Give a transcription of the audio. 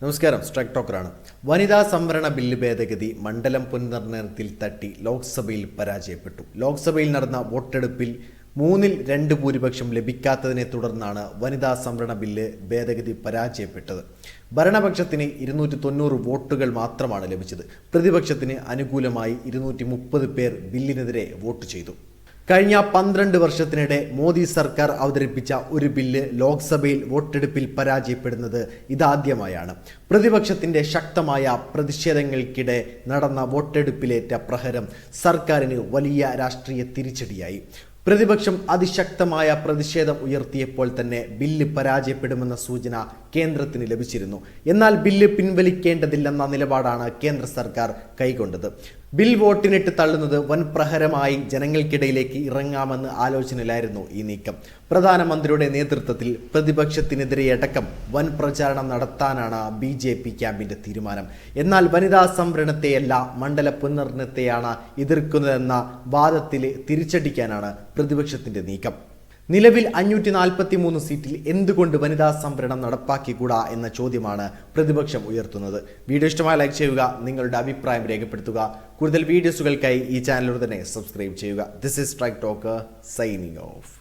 നമസ്കാരം, സ്ട്രൈക്ക് ടോക്കറാണ്. വനിതാ സംവരണ ബില്ല് ഭേദഗതി മണ്ഡലം പുനർനിർണയത്തിൽ തട്ടി ലോക്സഭയിൽ പരാജയപ്പെട്ടു. ലോക്സഭയിൽ നടന്ന വോട്ടെടുപ്പിൽ 2/3 ഭൂരിപക്ഷം ലഭിക്കാത്തതിനെ തുടർന്നാണ് വനിതാ സംവരണ ബില്ല് ഭേദഗതി പരാജയപ്പെട്ടത്. ഭരണപക്ഷത്തിന് 290 വോട്ടുകൾ മാത്രമാണ് ലഭിച്ചത്. പ്രതിപക്ഷത്തിന് അനുകൂലമായി 230 പേർ ബില്ലിനെതിരെ വോട്ട് ചെയ്തു. കഴിഞ്ഞ 12 വർഷത്തിനിടെ മോദി സർക്കാർ അവതരിപ്പിച്ച ഒരു ബില്ല് ലോക്സഭയിൽ വോട്ടെടുപ്പിൽ പരാജയപ്പെടുന്നത് ഇതാദ്യമായാണ്. പ്രതിപക്ഷത്തിന്റെ ശക്തമായ പ്രതിഷേധങ്ങൾക്കിടെ നടന്ന വോട്ടെടുപ്പിലേറ്റ പ്രഹരം സർക്കാരിന് വലിയ രാഷ്ട്രീയ തിരിച്ചടിയായി. പ്രതിപക്ഷം അതിശക്തമായ പ്രതിഷേധം ഉയർത്തിയപ്പോൾ തന്നെ ബില്ല് പരാജയപ്പെടുമെന്ന സൂചന കേന്ദ്രത്തിന് ലഭിച്ചിരുന്നു. എന്നാൽ ബില്ല് പിൻവലിക്കേണ്ടതില്ലെന്ന നിലപാടാണ് കേന്ദ്ര സർക്കാർ കൈക്കൊണ്ടത്. ബിൽ വോട്ടിനിട്ട് തള്ളുന്നത് വൻ പ്രഹരമായി ജനങ്ങൾക്കിടയിലേക്ക് ഇറങ്ങാമെന്ന് ആലോചനയിലായിരുന്നു ഈ നീക്കം. പ്രധാനമന്ത്രിയുടെ നേതൃത്വത്തിൽ പ്രതിപക്ഷത്തിനെതിരെയടക്കം വൻ പ്രചാരണം നടത്താനാണ് BJP ക്യാമ്പിന്റെ തീരുമാനം. എന്നാൽ വനിതാ സംവരണത്തെയല്ല, മണ്ഡല പുനർനിർണയത്തെയാണ് എതിർക്കുന്നതെന്ന വാദത്തിൽ തിരിച്ചടിക്കാനാണ് പ്രതിപക്ഷത്തിന്റെ നീക്കം. നിലവിൽ 543 സീറ്റിൽ എന്തുകൊണ്ട് വനിതാ സംവരണം നടപ്പാക്കിക്കൂടാ എന്ന ചോദ്യമാണ് പ്രതിപക്ഷം ഉയർത്തുന്നത്. വീഡിയോ ഇഷ്ടമായി ലൈക്ക് ചെയ്യുക, നിങ്ങളുടെ അഭിപ്രായം രേഖപ്പെടുത്തുക. കൂടുതൽ വീഡിയോസുകൾക്കായി ഈ ചാനലിലൂടെ തന്നെ സബ്സ്ക്രൈബ് ചെയ്യുക. This is strike talker signing off.